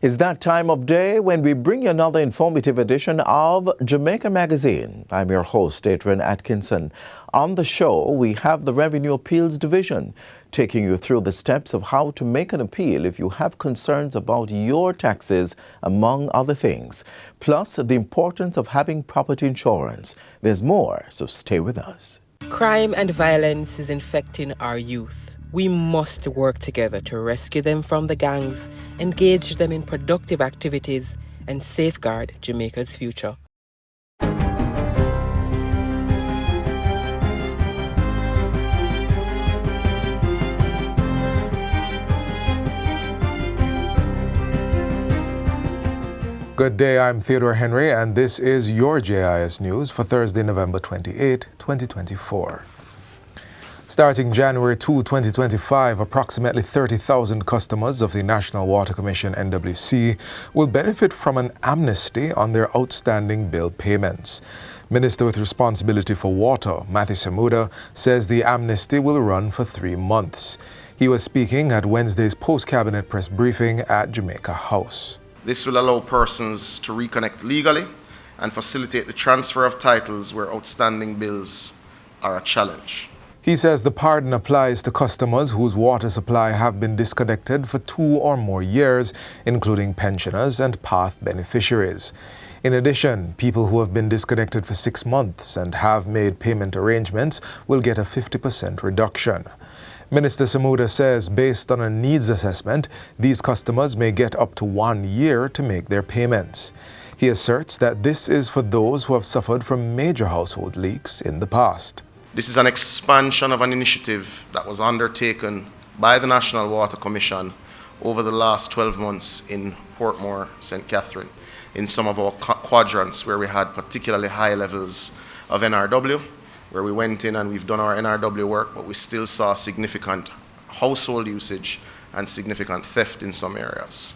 It's that time of day when we bring you another informative edition of Jamaica Magazine. I'm your host, Adrian Atkinson. On the show, we have the Revenue Appeals Division taking you through the steps of how to make an appeal if you have concerns about your taxes, among other things. Plus, the importance of having property insurance. There's more, so stay with us. Crime and violence is infecting our youth. We must work together to rescue them from the gangs, engage them in productive activities, and safeguard Jamaica's future. Good day, I'm Theodore Henry, and this is your JIS News for Thursday, November 28, 2024. Starting January 2, 2025, approximately 30,000 customers of the National Water Commission (NWC) will benefit from an amnesty on their outstanding bill payments. Minister with responsibility for water, Matthew Samuda, says the amnesty will run for 3 months. He was speaking at Wednesday's post-cabinet press briefing at Jamaica House. This will allow persons to reconnect legally and facilitate the transfer of titles where outstanding bills are a challenge. He says the pardon applies to customers whose water supply have been disconnected for 2 or more years, including pensioners and path beneficiaries. In addition, people who have been disconnected for 6 months and have made payment arrangements will get a 50% reduction. Minister Samuda says based on a needs assessment, these customers may get up to 1 year to make their payments. He asserts that this is for those who have suffered from major household leaks in the past. This is an expansion of an initiative that was undertaken by the National Water Commission over the last 12 months in Portmore, St. Catherine, in some of our quadrants where we had particularly high levels of NRW, where we went in and we've done our NRW work, but we still saw significant household usage and significant theft in some areas.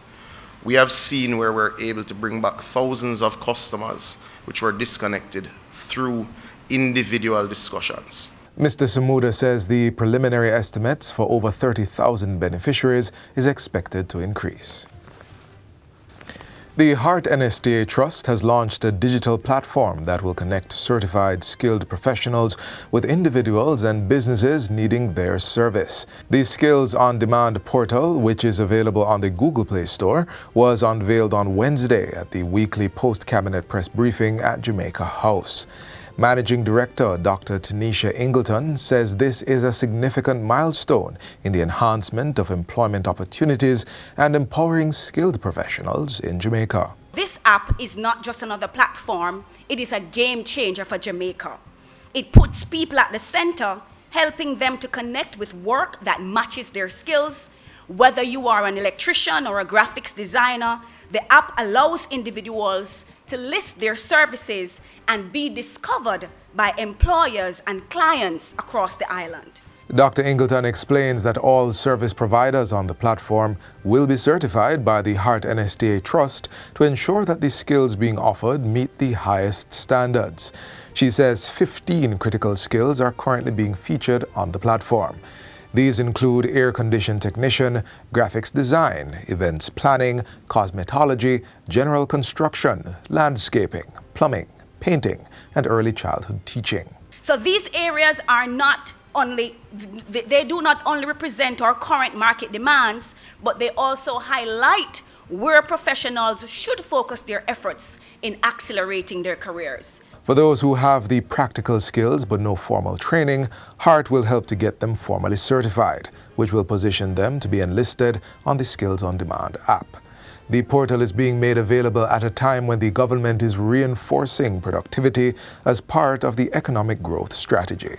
We have seen where we're able to bring back thousands of customers which were disconnected through individual discussions. Mr. Samuda says the preliminary estimates for over 30,000 beneficiaries is expected to increase. The Heart NSTA Trust has launched a digital platform that will connect certified skilled professionals with individuals and businesses needing their service. The Skills on Demand portal, which is available on the Google Play Store, was unveiled on Wednesday at the weekly post-cabinet press briefing at Jamaica House. Managing Director Dr. Tanisha Ingleton says this is a significant milestone in the enhancement of employment opportunities and empowering skilled professionals in Jamaica. This app is not just another platform, it is a game changer for Jamaica. It puts people at the center, helping them to connect with work that matches their skills. Whether you are an electrician or a graphics designer, the app allows individuals to list their services and be discovered by employers and clients across the island. Dr. Ingleton explains that all service providers on the platform will be certified by the Heart NSTA Trust to ensure that the skills being offered meet the highest standards. She says 15 critical skills are currently being featured on the platform. These include air condition technician, graphics design, events planning, cosmetology, general construction, landscaping, plumbing, painting, and early childhood teaching. So these areas are not only, they do not only represent our current market demands, but they also highlight where professionals should focus their efforts in accelerating their careers. For those who have the practical skills but no formal training, Heart will help to get them formally certified, which will position them to be enlisted on the Skills on Demand app. The portal is being made available at a time when the government is reinforcing productivity as part of the economic growth strategy.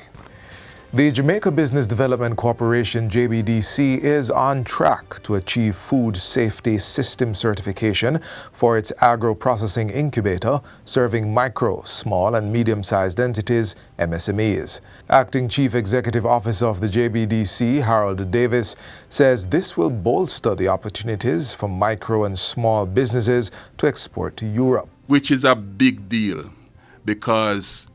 The Jamaica Business Development Corporation, JBDC, is on track to achieve Food Safety System certification for its agro-processing incubator, serving micro, small, and medium-sized entities, MSMEs. Acting Chief Executive Officer of the JBDC, Harold Davis, says this will bolster the opportunities for micro and small businesses to export to Europe. Which is a big deal because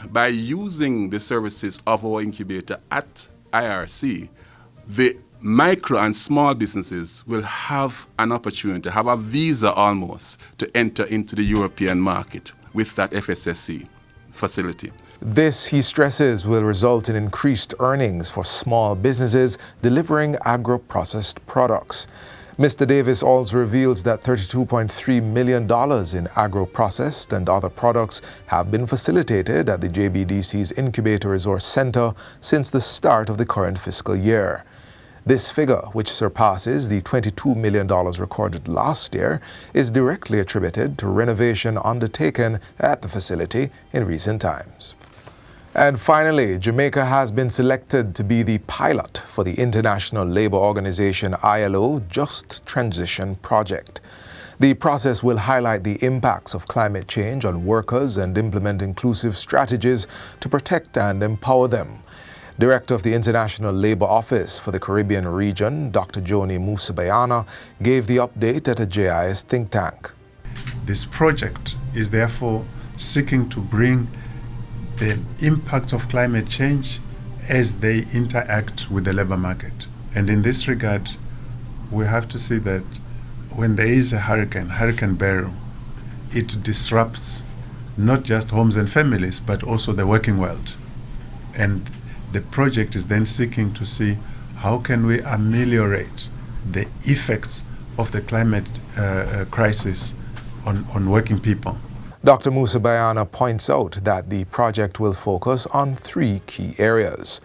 by using the services of our incubator at IRC, the micro and small businesses will have an opportunity, have a visa almost, to enter into the European market with that FSSC facility. This, he stresses, will result in increased earnings for small businesses delivering agro-processed products. Mr. Davis also reveals that $32.3 million in agro-processed and other products have been facilitated at the JBDC's Incubator Resource Center since the start of the current fiscal year. This figure, which surpasses the $22 million recorded last year, is directly attributed to renovation undertaken at the facility in recent times. And finally, Jamaica has been selected to be the pilot for the International Labour Organization ILO Just Transition Project. The process will highlight the impacts of climate change on workers and implement inclusive strategies to protect and empower them. Director of the International Labour Office for the Caribbean region, Dr. Joni Musabayana, gave the update at a JIS think tank. This project is therefore seeking to bring the impacts of climate change as they interact with the labor market. And in this regard, we have to see that when there is a Hurricane Beryl, it disrupts not just homes and families, but also the working world. And the project is then seeking to see how can we ameliorate the effects of the climate crisis on working people. Dr. Musabayana points out that the project will focus on 3 key areas.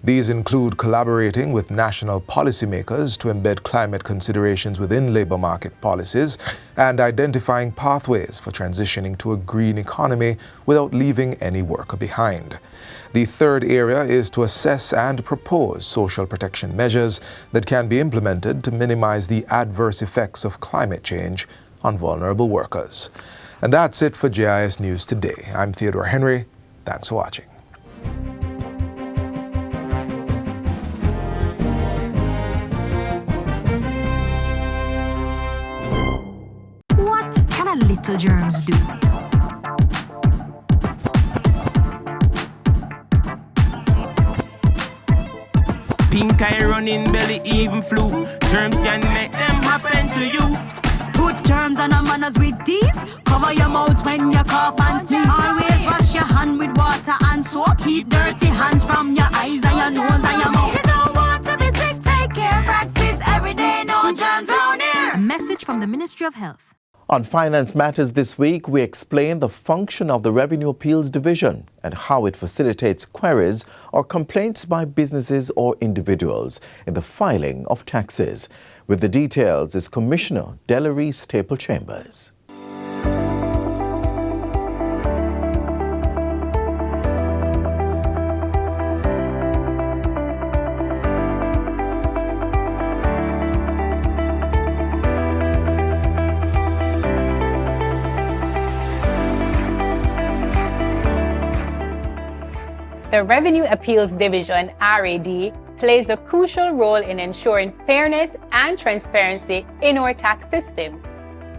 These include collaborating with national policymakers to embed climate considerations within labor market policies and identifying pathways for transitioning to a green economy without leaving any worker behind. The third area is to assess and propose social protection measures that can be implemented to minimize the adverse effects of climate change on vulnerable workers. And that's it for JIS News Today. I'm Theodore Henry. Thanks for watching. What can a little germs do? Pink eye running belly, even flu. Germs can make them happen to you. Put germs and manners with these. Cover your mouth when you cough and sneeze. Always wash your hand with water and soap. Keep dirty hands from your eyes and your nose and your mouth. You don't want to be sick, take care. Practice every day, no germs round here. A message from the Ministry of Health. On Finance Matters this week, we explain the function of the Revenue Appeals Division and how it facilitates queries or complaints by businesses or individuals in the filing of taxes. With the details is Commissioner Delary Staple-Chambers. The Revenue Appeals Division, RAD, plays a crucial role in ensuring fairness and transparency in our tax system.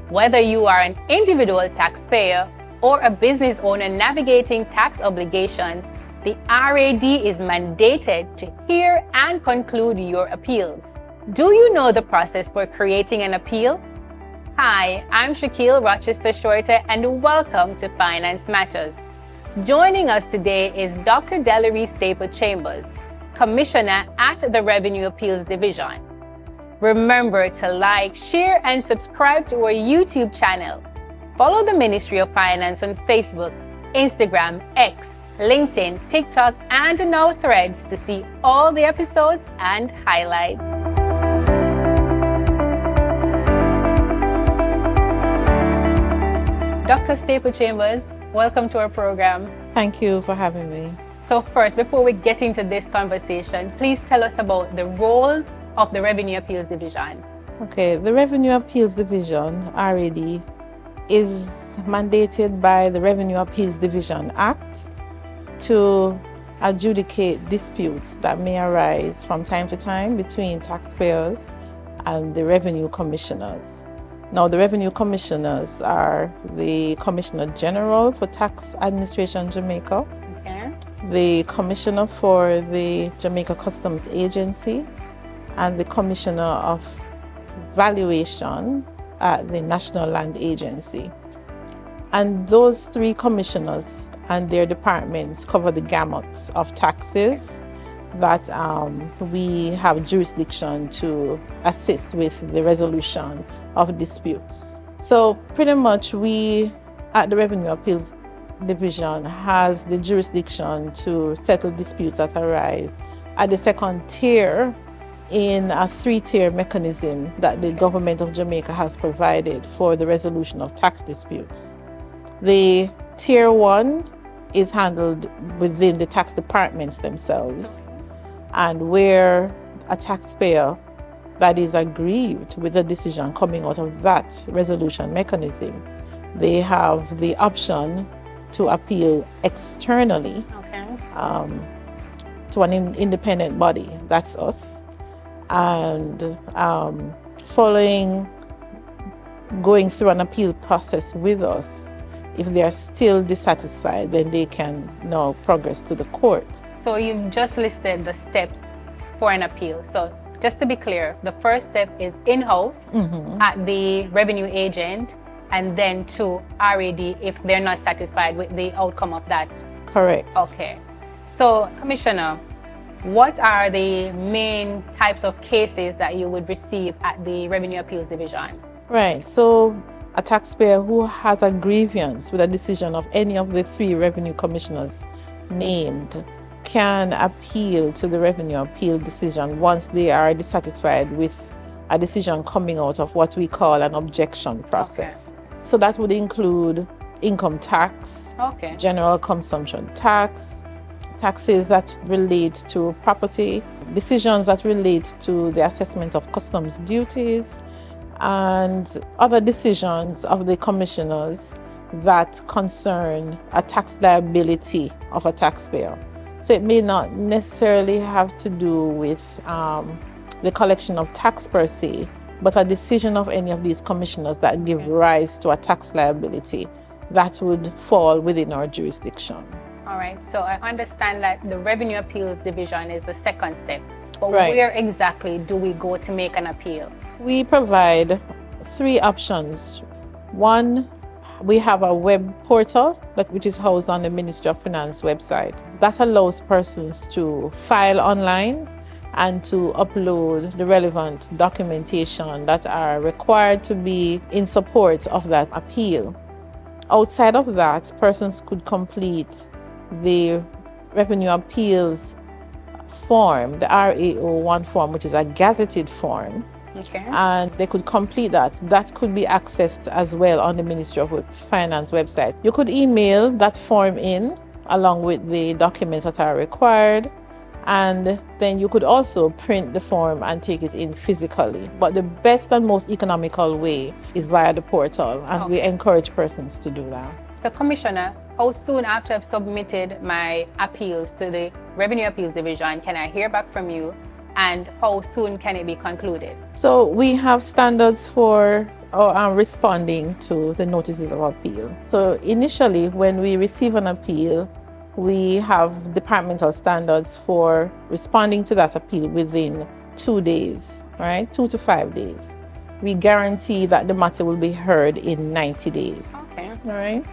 Whether you are an individual taxpayer or a business owner navigating tax obligations, the RAD is mandated to hear and conclude your appeals. Do you know the process for creating an appeal? Hi, I'm Shaquille Rochester Shorter and welcome to Finance Matters. Joining us today is Dr. Delary Staple-Chambers, Commissioner at the Revenue Appeals Division. Remember to like, share, and subscribe to our YouTube channel. Follow the Ministry of Finance on Facebook, Instagram, X, LinkedIn, TikTok, and now Threads to see all the episodes and highlights. Dr. Staple-Chambers, welcome to our program. Thank you for having me. So first, before we get into this conversation, please tell us about the role of the Revenue Appeals Division. Okay, the Revenue Appeals Division, RAD, is mandated by the Revenue Appeals Division Act to adjudicate disputes that may arise from time to time between taxpayers and the revenue commissioners. Now, the revenue commissioners are the Commissioner General for Tax Administration Jamaica, the Commissioner for the Jamaica Customs Agency, and the Commissioner of Valuation at the National Land Agency. And those three commissioners and their departments cover the gamut of taxes that we have jurisdiction to assist with the resolution of disputes. So pretty much we at the Revenue Appeals Division has the jurisdiction to settle disputes that arise at the second tier in a three-tier mechanism that the government of Jamaica has provided for the resolution of tax disputes. The tier 1 is handled within the tax departments themselves, and where a taxpayer that is aggrieved with a decision coming out of that resolution mechanism, they have the option to appeal externally to an independent body, that's us, and going through an appeal process with us. If they are still dissatisfied, then they can now progress to the court. So you've just listed the steps for an appeal. So just to be clear, the first step is in-house at the revenue agent, and then to RAD if they're not satisfied with the outcome of that. Correct. Okay. So, Commissioner, what are the main types of cases that you would receive at the Revenue Appeals Division? Right. So a taxpayer who has a grievance with a decision of any of the three revenue commissioners named can appeal to the revenue appeal decision once they are dissatisfied with a decision coming out of what we call an objection process. Okay. So that would include income tax, general consumption tax, taxes that relate to property, decisions that relate to the assessment of customs duties, and other decisions of the commissioners that concern a tax liability of a taxpayer. So it may not necessarily have to do with the collection of tax per se, but a decision of any of these commissioners that give rise to a tax liability that would fall within our jurisdiction. All right, so I understand that the Revenue Appeals Division is the second step, but where exactly do we go to make an appeal? We provide three options. One, we have a web portal which is housed on the Ministry of Finance website. That allows persons to file online and to upload the relevant documentation that are required to be in support of that appeal. Outside of that, persons could complete the Revenue Appeals form, the RAO1 form, which is a gazetted form. Okay. And they could complete that. That could be accessed as well on the Ministry of Finance website. You could email that form in along with the documents that are required, and then you could also print the form and take it in physically. But the best and most economical way is via the portal, and we encourage persons to do that. So, Commissioner, how soon after I've submitted my appeals to the Revenue Appeals Division can I hear back from you, and how soon can it be concluded? So we have standards for responding to the notices of appeal. So initially, when we receive an appeal, we have departmental standards for responding to that appeal within 2 days, right? 2 to 5 days. We guarantee that the matter will be heard in 90 days. Okay. All right.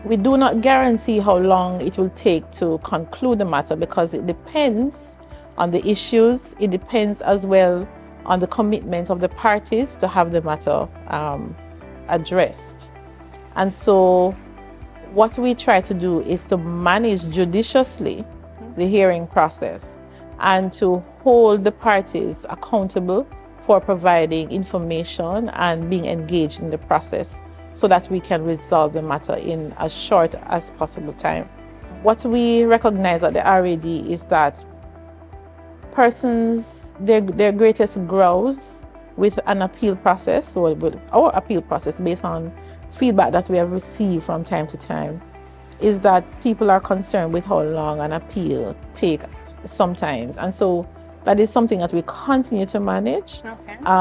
We do not guarantee how long it will take to conclude the matter because it depends on the issues. It depends as well on the commitment of the parties to have the matter addressed. And so what we try to do is to manage judiciously the hearing process and to hold the parties accountable for providing information and being engaged in the process so that we can resolve the matter in as short as possible time. What we recognize at the RAD is that persons, their greatest growth with an appeal process, or with our appeal process based on feedback that we have received from time to time, is that people are concerned with how long an appeal takes sometimes. And so that is something that we continue to manage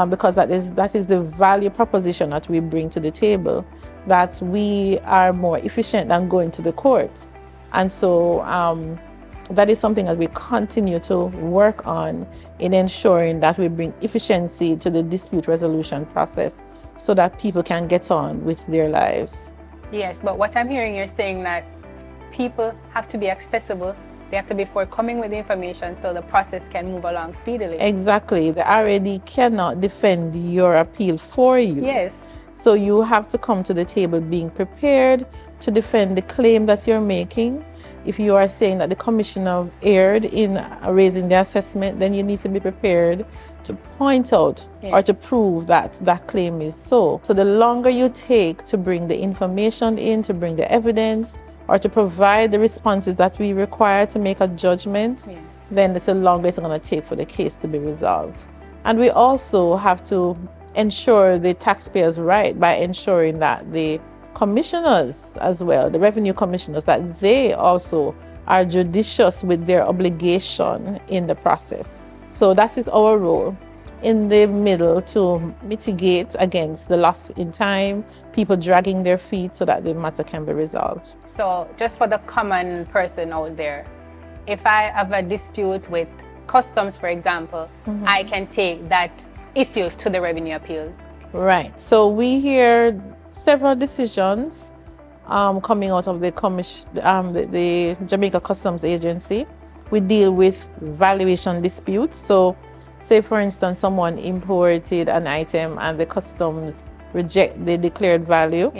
because that is the value proposition that we bring to the table, that we are more efficient than going to the court. And so that is something that we continue to work on in ensuring that we bring efficiency to the dispute resolution process so that people can get on with their lives. Yes, but what I'm hearing, you're saying that people have to be accessible. They have to be forthcoming with the information so the process can move along speedily. Exactly. The RAD cannot defend your appeal for you. Yes. So you have to come to the table being prepared to defend the claim that you're making. If you are saying that the commissioner erred in raising the assessment, then you need to be prepared to point out or to prove that that claim is so. So the longer you take to bring the information in, to bring the evidence, or to provide the responses that we require to make a judgment, then the longer it's going to take for the case to be resolved. And we also have to ensure the taxpayers' right by ensuring that the commissioners as well, the revenue commissioners, that they also are judicious with their obligation in the process. So that is our role in the middle to mitigate against the loss in time, people dragging their feet so that the matter can be resolved. So just for the common person out there, if I have a dispute with customs, for example, I can take that issue to the revenue appeals. Right. So we hear several decisions coming out of the Jamaica Customs Agency. We deal with valuation disputes. So say, for instance, someone imported an item and the customs reject the declared value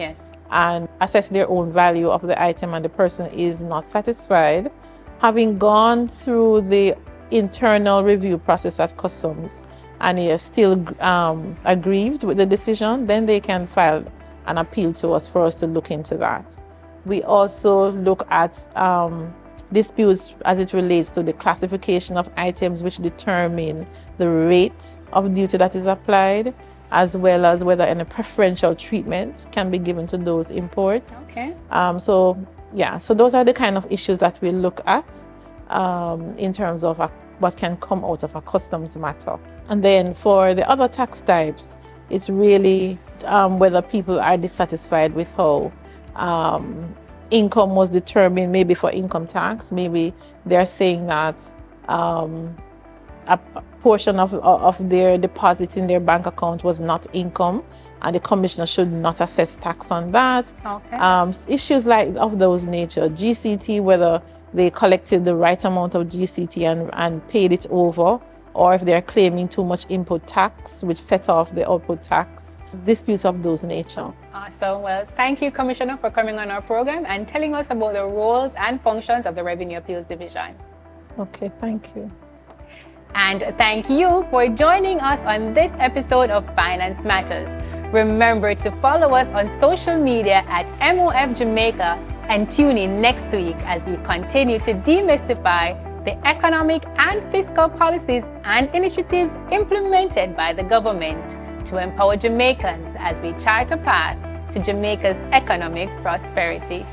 and assess their own value of the item and the person is not satisfied. Having gone through the internal review process at customs and they are still aggrieved with the decision, then they can file an appeal to us for us to look into that. We also look at disputes as it relates to the classification of items which determine the rate of duty that is applied, as well as whether any preferential treatment can be given to those imports. Okay. So those are the kind of issues that we look at in terms of what can come out of a customs matter. And then for the other tax types, it's really whether people are dissatisfied with how income was determined, maybe for income tax. Maybe they're saying that a portion of their deposits in their bank account was not income, and the commissioner should not assess tax on that. Okay. Issues like of those nature, GCT, whether they collected the right amount of GCT and paid it over, or if they're claiming too much input tax, which set off the output tax. Disputes of those nature. Awesome. Well, thank you, Commissioner, for coming on our program and telling us about the roles and functions of the Revenue Appeals Division. Okay, thank you. And thank you for joining us on this episode of Finance Matters. Remember to follow us on social media at MOF Jamaica and tune in next week as we continue to demystify the economic and fiscal policies and initiatives implemented by the government to empower Jamaicans as we chart a path to Jamaica's economic prosperity.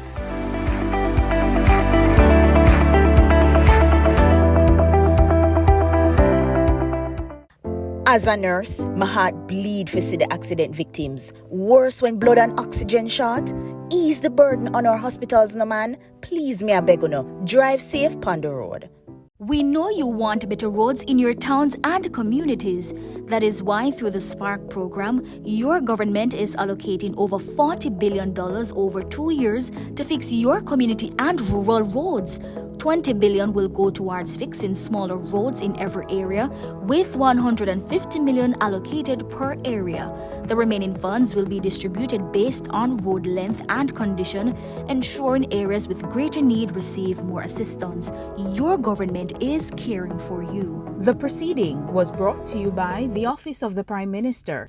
As a nurse, my heart bleed for see the accident victims. Worse when blood and oxygen short. Ease the burden on our hospitals, no man. Please, me I beg you no. Drive safe on the road. We know you want better roads in your towns and communities. That is why through the SPARK program, your government is allocating over $40 billion over 2 years to fix your community and rural roads. $20 billion will go towards fixing smaller roads in every area, with $150 million allocated per area. The remaining funds will be distributed based on road length and condition, ensuring areas with greater need receive more assistance. Your government is caring for you. The proceeding was brought to you by the Office of the Prime Minister.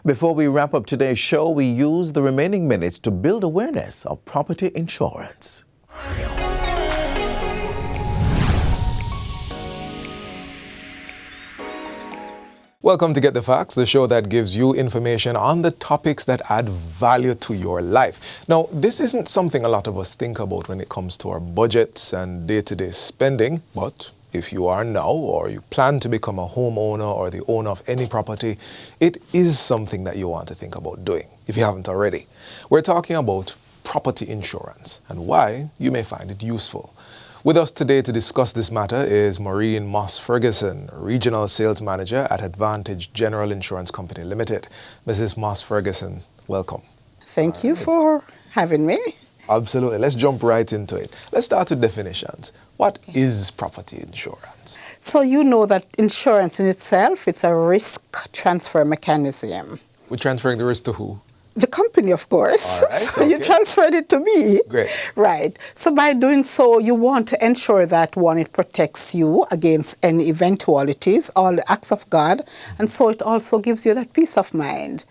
Before we wrap up today's show, we use the remaining minutes to build awareness of property insurance. Welcome to Get the Facts, the show that gives you information on the topics that add value to your life. Now, this isn't something a lot of us think about when it comes to our budgets and day-to-day spending, but if you are now or you plan to become a homeowner or the owner of any property, it is something that you want to think about doing, if you haven't already. We're talking about property insurance and why you may find it useful. With us today to discuss this matter is Maureen Moss-Ferguson, Regional Sales Manager at Advantage General Insurance Company Limited. Mrs. Moss-Ferguson, welcome. Thank you for having me. Absolutely. Let's jump right into it. Let's start with definitions. What is property insurance? So you know that insurance in itself, it's a risk transfer mechanism. We're transferring the risk to who? The company, of course. All right, So you transferred it to me. Great. Right. So by doing so, you want to ensure that, one, it protects you against any eventualities, all the acts of God, and so it also gives you that peace of mind.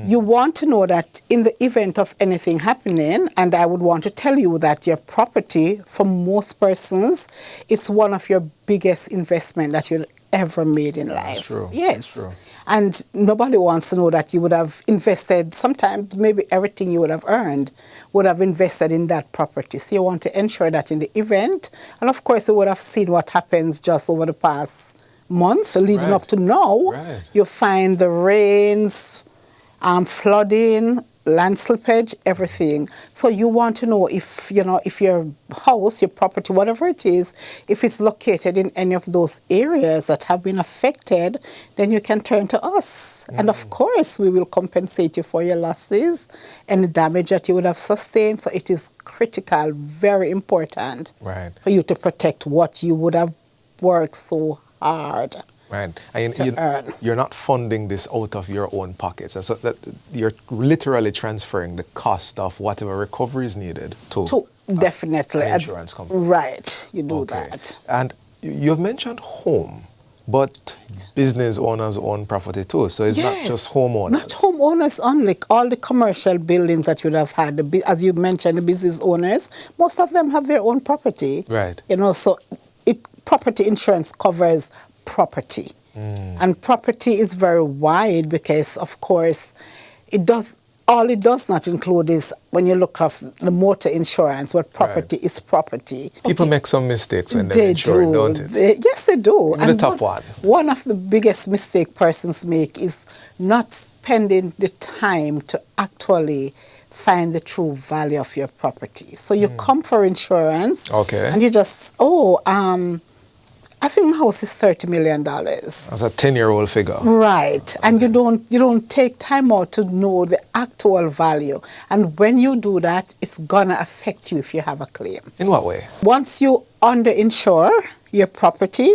You want to know that in the event of anything happening, and I would want to tell you that your property, for most persons, is one of your biggest investment that you'll ever made in life. That's true. Yes. That's true. And nobody wants to know that you would have invested, sometimes maybe everything you would have earned would have invested in that property. So you want to ensure that in the event, and of course you would have seen what happens just over the past month leading up to now. You find the rains, flooding, land slippage, everything. So you want to know if, if your house, your property, whatever it is, if it's located in any of those areas that have been affected, then you can turn to us. And of course, we will compensate you for your losses and the damage that you would have sustained. So it is critical, very important for you to protect what you would have worked so hard. Right. And you're not funding this out of your own pockets. So that you're literally transferring the cost of whatever recovery is needed to definitely an insurance company. Right. You do that. And you've mentioned home, but business owners own property too. So it's not just homeowners. Not homeowners only. All the commercial buildings that you would have had, as you mentioned, the business owners, most of them have their own property. Right. So property insurance covers property. And property is very wide because, of course, it does not include is when you look at the motor insurance, what property is property. People make some mistakes when they're insuring, don't it? Yes, they do. And the top one. One of the biggest mistakes persons make is not spending the time to actually find the true value of your property. So you come for insurance and you just, I think my house is $30 million. That's a 10-year-old figure. Right. And you don't take time out to know the actual value. And when you do that, it's going to affect you if you have a claim. In what way? Once you under-insure your property,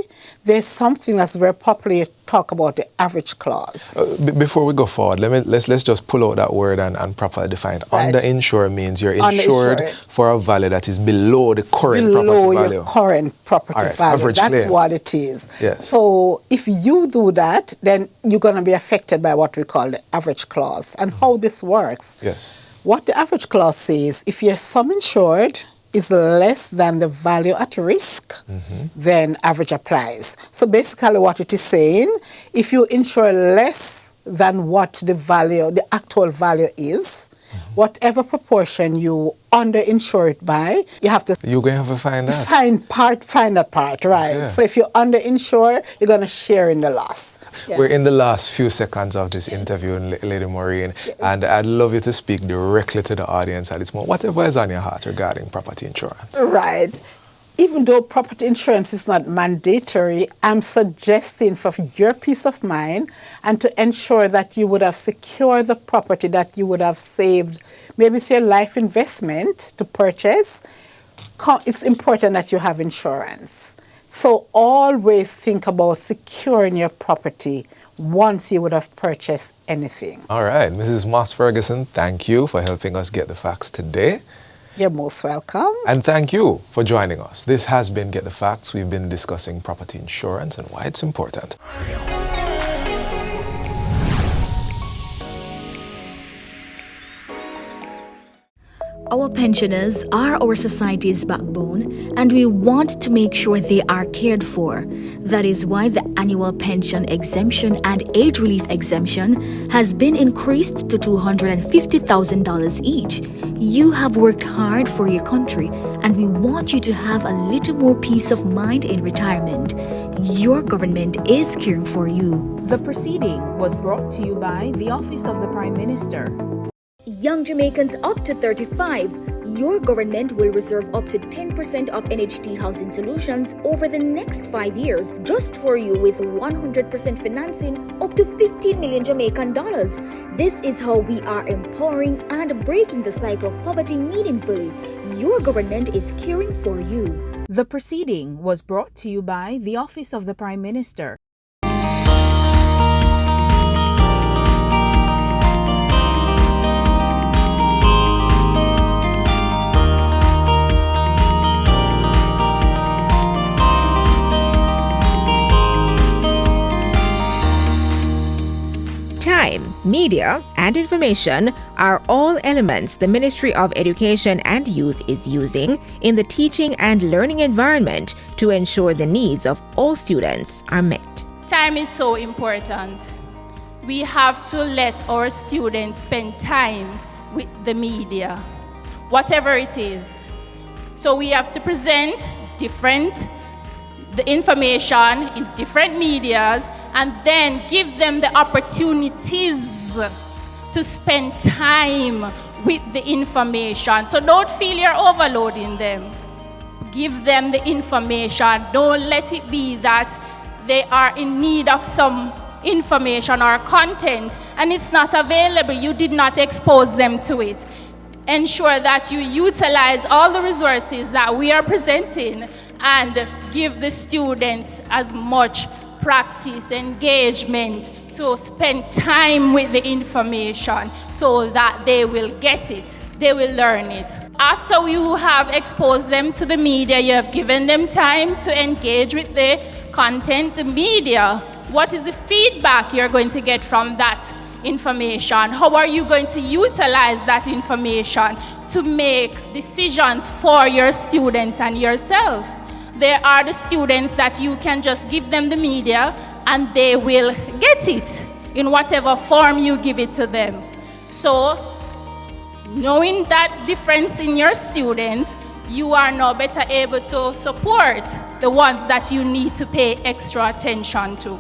there's something that's very popular. Talk about the average clause. Before we go forward, let's just pull out that word and properly define it. Under-insure means you're insured for a value that is below the current property value. Below your current property value. That's what it is. Yes. So if you do that, then you're going to be affected by what we call the average clause. And how this works. Yes. What the average clause says, if your sum insured is less than the value at risk, then average applies. So basically what it is saying, if you insure less than what the actual value is, whatever proportion you under-insure it by, you have to... You're going to have to find that. Find that part, right. Yeah. So if you under-insure, you're going to share in the loss. We're in the last few seconds of this interview, Lady Maureen, and I'd love you to speak directly to the audience at this moment. Whatever is on your heart regarding property insurance. Right. Even though property insurance is not mandatory, I'm suggesting for your peace of mind and to ensure that you would have secured the property that you would have saved. Maybe it's your life investment to purchase. It's important that you have insurance. So always think about securing your property once you would have purchased anything. All right. Mrs. Moss-Ferguson, thank you for helping us get the facts today. You're most welcome. And thank you for joining us. This has been Get the Facts. We've been discussing property insurance and why it's important. Our pensioners are our society's backbone, and we want to make sure they are cared for. That is why the annual pension exemption and age relief exemption has been increased to $250,000 each. You have worked hard for your country, and we want you to have a little more peace of mind in retirement. Your government is caring for you. The proceeding was brought to you by the Office of the Prime Minister. Young Jamaicans up to 35, your government will reserve up to 10% of NHT housing solutions over the next 5 years just for you with 100% financing up to 15 million Jamaican dollars. This is how we are empowering and breaking the cycle of poverty meaningfully. Your government is caring for you. The proceeding was brought to you by the Office of the Prime Minister. Time, media, and information are all elements the Ministry of Education and Youth is using in the teaching and learning environment to ensure the needs of all students are met. Time is so important. We have to let our students spend time with the media, whatever it is. So we have to present the information in different medias and then give them the opportunities to spend time with the information. So don't feel you're overloading them. Give them the information. Don't let it be that they are in need of some information or content and it's not available. You did not expose them to it. Ensure that you utilize all the resources that we are presenting and give the students as much practice, engagement to spend time with the information so that they will get it, they will learn it. After you have exposed them to the media, you have given them time to engage with the content, the media. What is the feedback you're going to get from that information? How are you going to utilize that information to make decisions for your students and yourself? There are the students that you can just give them the media and they will get it in whatever form you give it to them. So, knowing that difference in your students, you are now better able to support the ones that you need to pay extra attention to.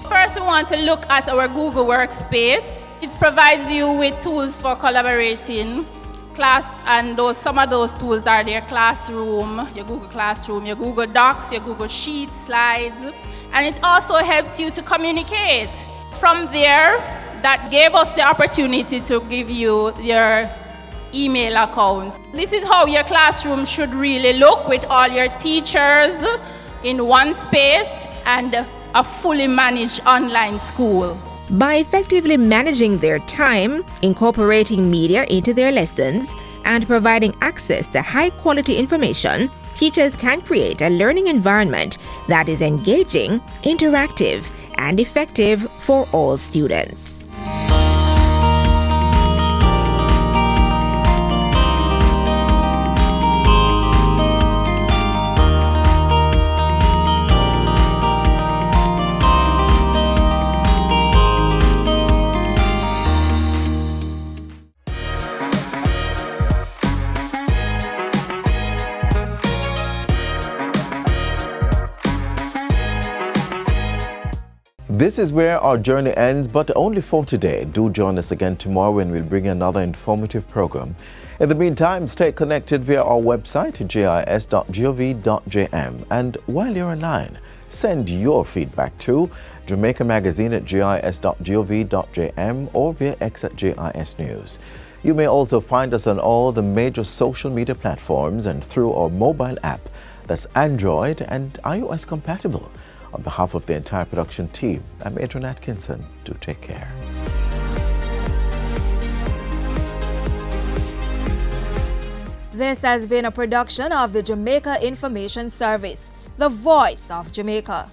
First, we want to look at our Google Workspace. It provides you with tools for collaborating class, and some of those tools are their Classroom, your Google Classroom, your Google Docs, your Google Sheets, slides, and it also helps you to communicate. From there, that gave us the opportunity to give you your email accounts. This is how your classroom should really look, with all your teachers in one space and a fully managed online school. By effectively managing their time, incorporating media into their lessons, and providing access to high-quality information, teachers can create a learning environment that is engaging, interactive, and effective for all students. This is where our journey ends, but only for today. Do join us again tomorrow when we'll bring another informative program. In the meantime, stay connected via our website, gis.gov.jm. And while you're online, send your feedback to Jamaica Magazine at gis.gov.jm or via X at JIS News. You may also find us on all the major social media platforms and through our mobile app that's Android and iOS compatible. On behalf of the entire production team, I'm Adrian Atkinson. Do take care. This has been a production of the Jamaica Information Service, the voice of Jamaica.